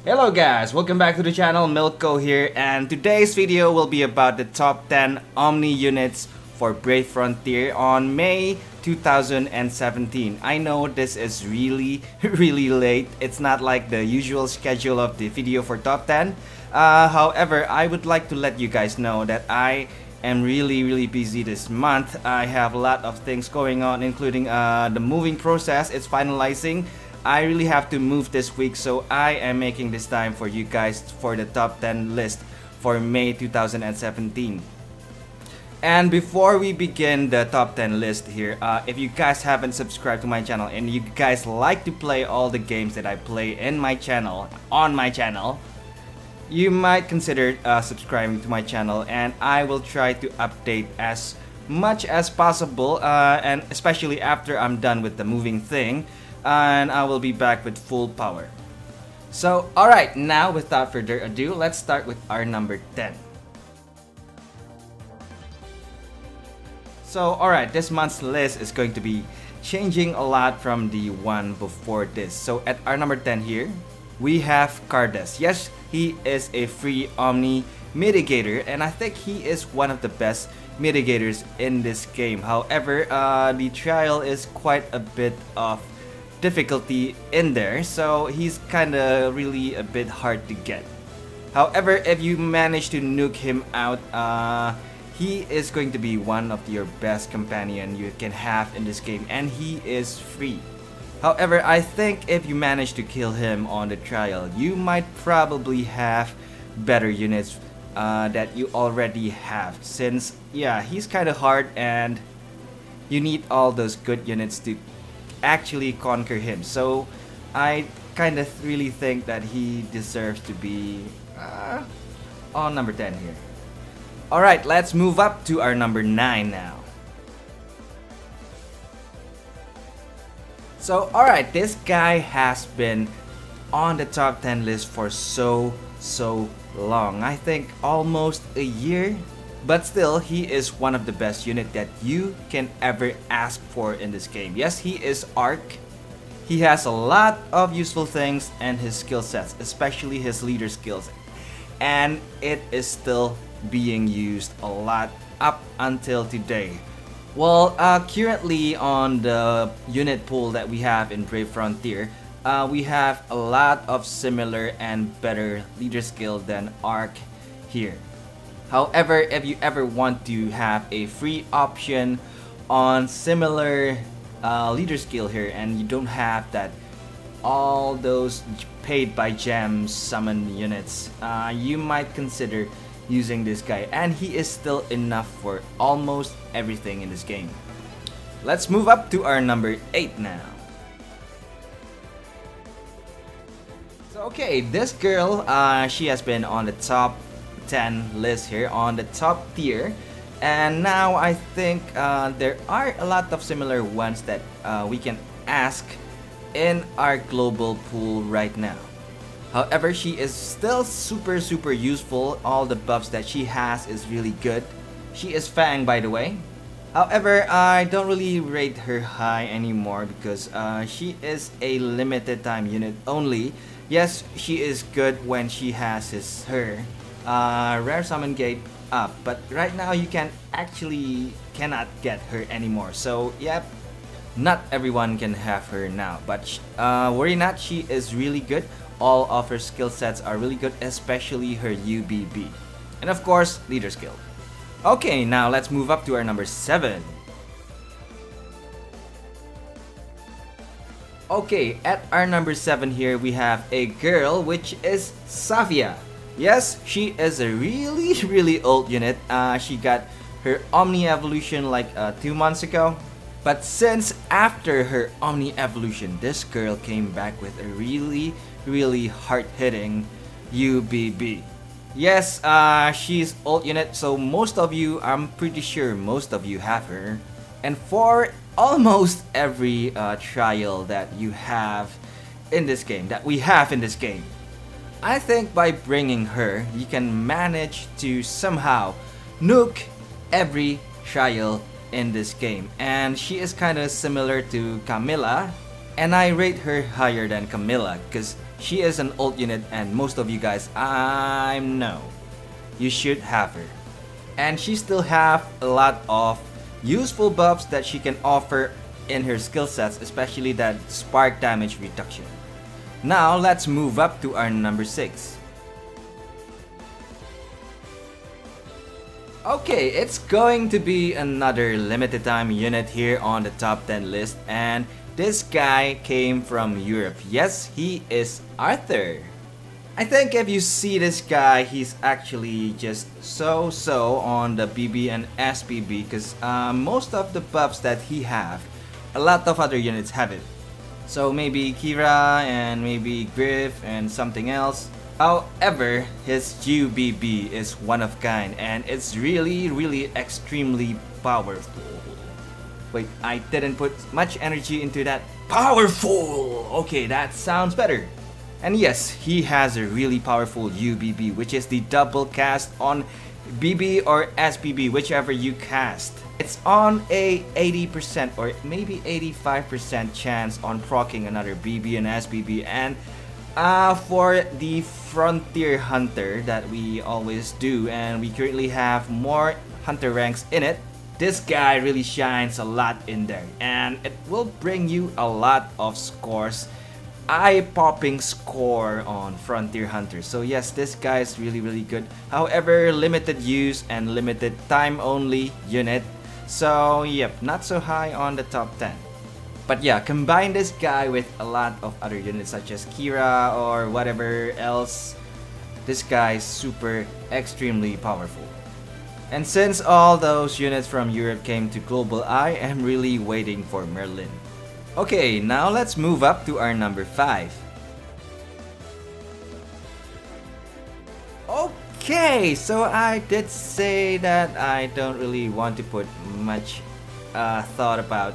Hello guys, welcome back to the channel. Milko here, and today's video will be about the top 10 Omni units for Brave Frontier on May 2017. I know this is really late. It's not like the usual schedule of the video for top 10. However, I would like to let you guys know that I am really busy this month. I have a lot of things going on, including the moving process. It's finalizing. I really have to move this week, so I am making this time for you guys for the top 10 list for May 2017. And before we begin the top 10 list here, if you guys haven't subscribed to my channel and you guys like to play all the games that I play in my channel, on my channel, you might consider subscribing to my channel, and I will try to update as much as possible, and especially after I'm done with the moving thing. And I will be back with full power. So alright, now without further ado, let's start with our number 10. So alright, this month's list is going to be changing a lot from the one before this. So at our number 10 here, we have Cardoz. Yes, he is a free Omni mitigator, and I think he is one of the best mitigators in this game. However, the trial is quite a bit of difficulty in there, so he's kinda really a bit hard to get. However, if you manage to nuke him out, he is going to be one of your best companion you can have in this game, and he is free. However, I think if you manage to kill him on the trial, you might probably have better units that you already have, since yeah, he's kinda hard and you need all those good units to actually conquer him. So I kind of really think that he deserves to be on number 10 here. Alright, let's move up to our number 9 now. So alright, this guy has been on the top 10 list for so long. I think almost a year. But still, he is one of the best unit that you can ever ask for in this game. Yes, he is Arc. He has a lot of useful things and his skill sets, especially his leader skills. And it is still being used a lot up until today. Well, currently on the unit pool that we have in Brave Frontier, we have a lot of similar and better leader skill than Arc here. However, if you ever want to have a free option on similar leader skill here, and you don't have that all those paid by gems summon units, you might consider using this guy, and he is still enough for almost everything in this game. Let's move up to our number 8 now. So okay, this girl, she has been on the top 10 list here, on the top tier, and now I think there are a lot of similar ones that we can ask in our global pool right now. However, she is still super useful. All the buffs that she has is really good. She is Fang, by the way. However, I don't really rate her high anymore because she is a limited time unit only. Yes, she is good when she has her rare summon gate up, but right now you cannot get her anymore. So yep, not everyone can have her now, but worry not, she is really good. All of her skill sets are really good, especially her UBB, and of course leader skill. Okay, now let's move up to our number 7. Okay, at our number 7 here we have a girl, which is Savia. Yes, she is a really old unit. She got her Omni evolution like 2 months ago. But since after her Omni evolution, this girl came back with a really hard-hitting UBB. Yes, she's old unit, so most of you, I'm pretty sure most of you have her. And for almost every trial that you have in this game, that we have in this game, I think by bringing her, you can manage to somehow nuke every trial in this game. And she is kind of similar to Camilla, and I rate her higher than Camilla because She is an ult unit and most of you guys, I know, you should have her. And she still have a lot of useful buffs that she can offer in her skill sets, especially that spark damage reduction. Now let's move up to our number 6. Okay, it's going to be another limited time unit here on the top 10 list, and this guy came from Europe. Yes, he is Arthur. I think if you see this guy, he's actually just so on the BB and SBB, because most of the buffs that he have, a lot of other units have it. So maybe Kira and maybe Griff and something else. However, his UBB is one of kind and it's really extremely powerful. Wait, I didn't put much energy into that. Powerful! Okay, that sounds better. And yes, he has a really powerful UBB, which is the double cast on BB or SBB, whichever you cast. It's on a 80% or maybe 85% chance on proccing another BB and SBB. And for the Frontier Hunter that we always do, and we currently have more Hunter ranks in it, this guy really shines a lot in there, and it will bring you a lot of scores, eye-popping score on Frontier Hunter. So yes, this guy is really good. However, limited use and limited time only unit. So yep, not so high on the top 10. But yeah, combine this guy with a lot of other units such as Kira or whatever else. This guy is super extremely powerful. And since all those units from Europe came to global, I am really waiting for Merlin. Okay, now let's move up to our number 5. Okay, so I did say that I don't really want to put much thought about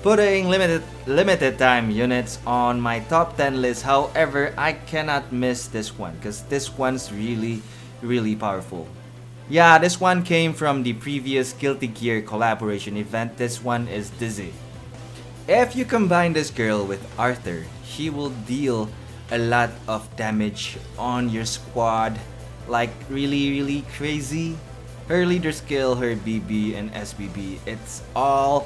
putting limited time units on my top 10 list. However, I cannot miss this one because this one's really powerful. Yeah, this one came from the previous Guilty Gear collaboration event. This one is Dizzy. If you combine this girl with Arthur, she will deal a lot of damage on your squad, like really crazy. Her leader skill, her BB and SBB, it's all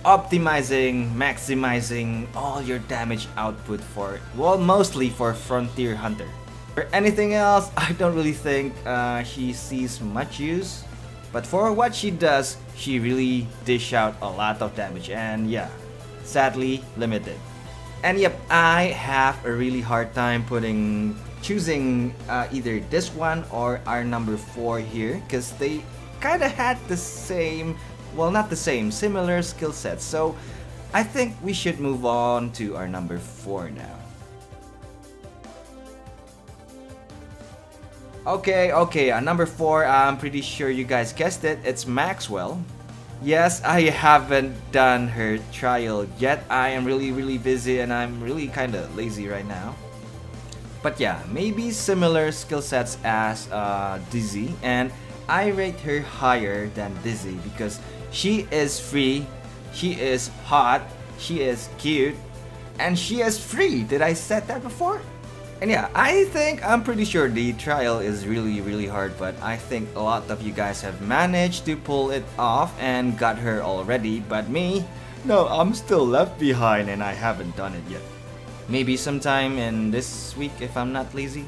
optimizing, maximizing all your damage output for, well, mostly for Frontier Hunter. For anything else, I don't really think she sees much use. But for what she does, she really dish out a lot of damage, and yeah, sadly limited. And yep, I have a really hard time choosing either this one or our number 4 here, because they kinda had the same, well, not the same, similar skill sets. So I think we should move on to our number 4 now. Okay, number 4, I'm pretty sure you guys guessed it, it's Maxwell. Yes, I haven't done her trial yet. I am really busy and I'm really kinda lazy right now. But yeah, maybe similar skill sets as Dizzy, and I rate her higher than Dizzy because she is free, she is hot, she is cute, and she is free. Did I say that before? And yeah, I'm pretty sure the trial is really hard, but I think a lot of you guys have managed to pull it off and got her already, but me, no, I'm still left behind and I haven't done it yet. Maybe sometime in this week if I'm not lazy.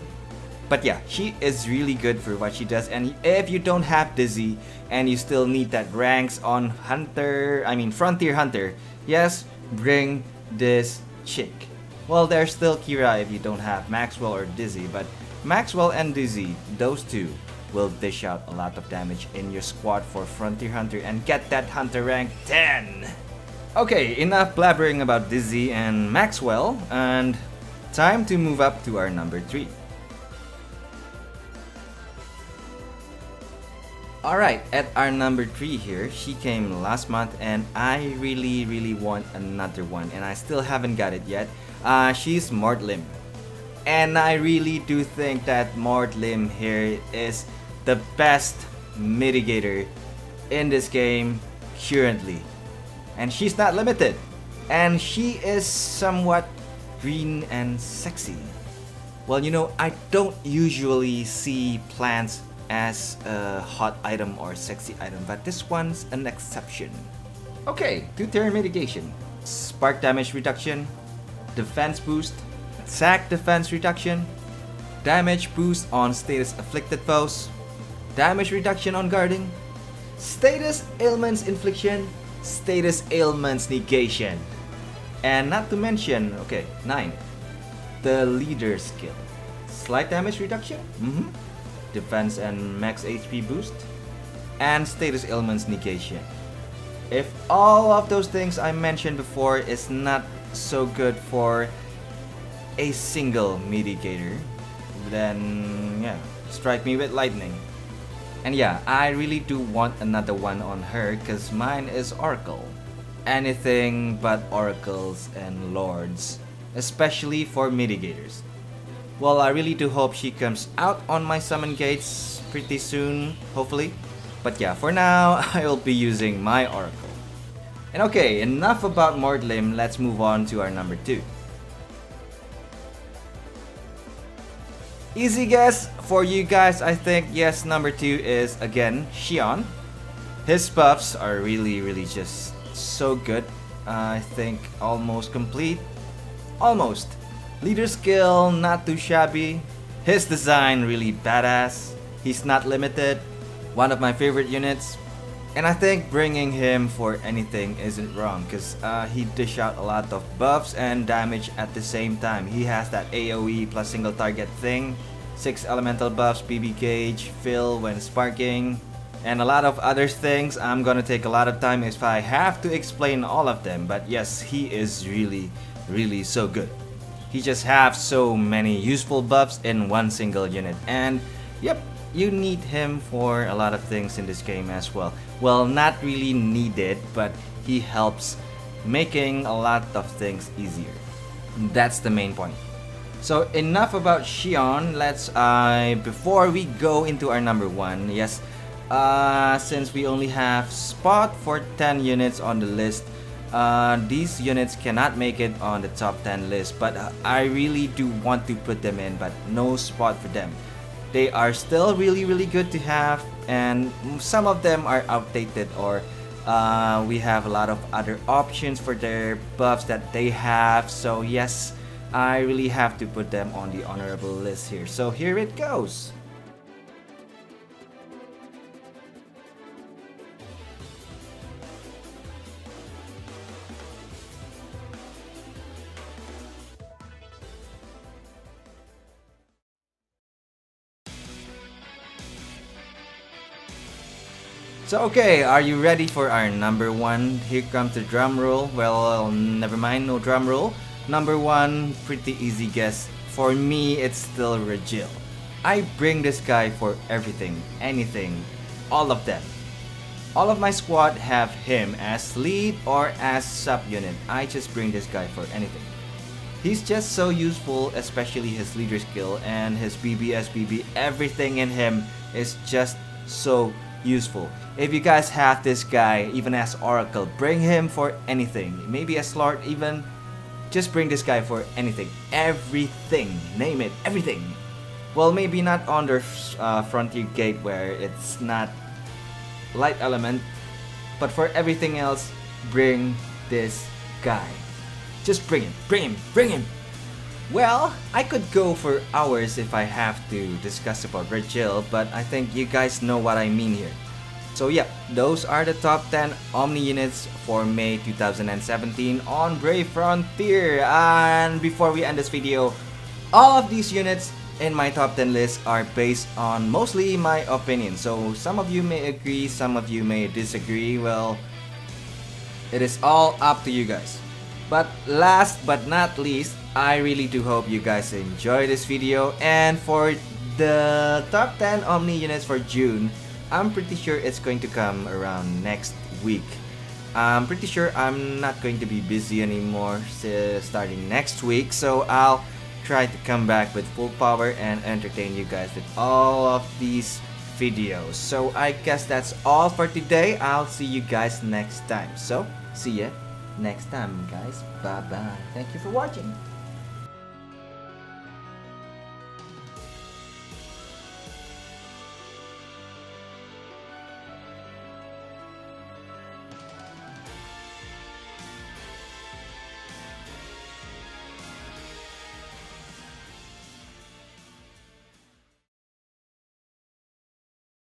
But yeah, she is really good for what she does, and if you don't have Dizzy and you still need that ranks on Frontier Hunter, yes, bring this chick. Well, there's still Kira if you don't have Maxwell or Dizzy, but Maxwell and Dizzy, those two, will dish out a lot of damage in your squad for Frontier Hunter and get that Hunter rank 10! Okay, enough blabbering about Dizzy and Maxwell, and time to move up to our number 3. Alright, at our number 3 here, she came last month and I really want another one and I still haven't got it yet. She's Martling. And I really do think that Martling here is the best mitigator in this game currently. And she's not limited. And she is somewhat green and sexy. Well, you know, I don't usually see plants as a hot item or sexy item, but this one's an exception. Okay, 2-turn mitigation, spark damage reduction, defense boost, attack defense reduction, damage boost on status afflicted foes, damage reduction on guarding, status ailments infliction, status ailments negation, and not to mention, okay, 9, the leader skill, slight damage reduction, defense and max HP boost, and status ailments negation. If all of those things I mentioned before is not so good for a single mitigator, then yeah, strike me with lightning. And yeah, I really do want another one on her because mine is Oracle. Anything but Oracles and Lords, especially for mitigators. Well, I really do hope she comes out on my summon gates pretty soon, hopefully. But yeah, for now, I will be using my Oracle. And okay, enough about Martling, let's move on to our number 2. Easy guess for you guys, I think. Yes, number 2 is again Shion. His buffs are really just so good. I think almost complete. Almost. Leader skill, not too shabby. His design really badass. He's not limited. One of my favorite units. And I think bringing him for anything isn't wrong because he dish out a lot of buffs and damage at the same time. He has that AoE plus single target thing, 6 elemental buffs, BB gauge, fill when sparking, and a lot of other things. I'm gonna take a lot of time if I have to explain all of them, but yes, he is really so good. He just have so many useful buffs in one single unit, and yep, you need him for a lot of things in this game as well. Well, not really needed, but he helps making a lot of things easier. That's the main point. So enough about Shion. Let's before we go into our number 1, yes, since we only have spot for 10 units on the list, these units cannot make it on the top 10 list, but I really do want to put them in, but no spot for them. They are still really good to have, and some of them are outdated, or we have a lot of other options for their buffs that they have. So yes, I really have to put them on the honorable list here. So here it goes. So okay, are you ready for our number 1? Here comes the drum roll. Well, never mind, no drum roll. Number 1, pretty easy guess. For me, it's still Regil. I bring this guy for everything, anything, all of them. All of my squad have him as lead or as sub-unit. I just bring this guy for anything. He's just so useful, especially his leader skill and his BBSBB. Everything in him is just so useful. If you guys have this guy even as Oracle, bring him for anything. Maybe as Lord even, just bring this guy for anything. Everything, name it, everything. Well, maybe not on the frontier gate where it's not light element, but for everything else, bring this guy. Just bring him. Well, I could go for hours if I have to discuss about Regil, but I think you guys know what I mean here. So yeah, those are the top 10 Omni units for May 2017 on Brave Frontier. And before we end this video, all of these units in my top 10 list are based on mostly my opinion. So some of you may agree, some of you may disagree. Well, it is all up to you guys. But last but not least, I really do hope you guys enjoy this video. And for the top 10 Omni units for June, I'm pretty sure it's going to come around next week. I'm pretty sure I'm not going to be busy anymore starting next week, so I'll try to come back with full power and entertain you guys with all of these videos. So I guess that's all for today. I'll see you guys next time. So see ya next time, guys. Bye bye. Thank you for watching.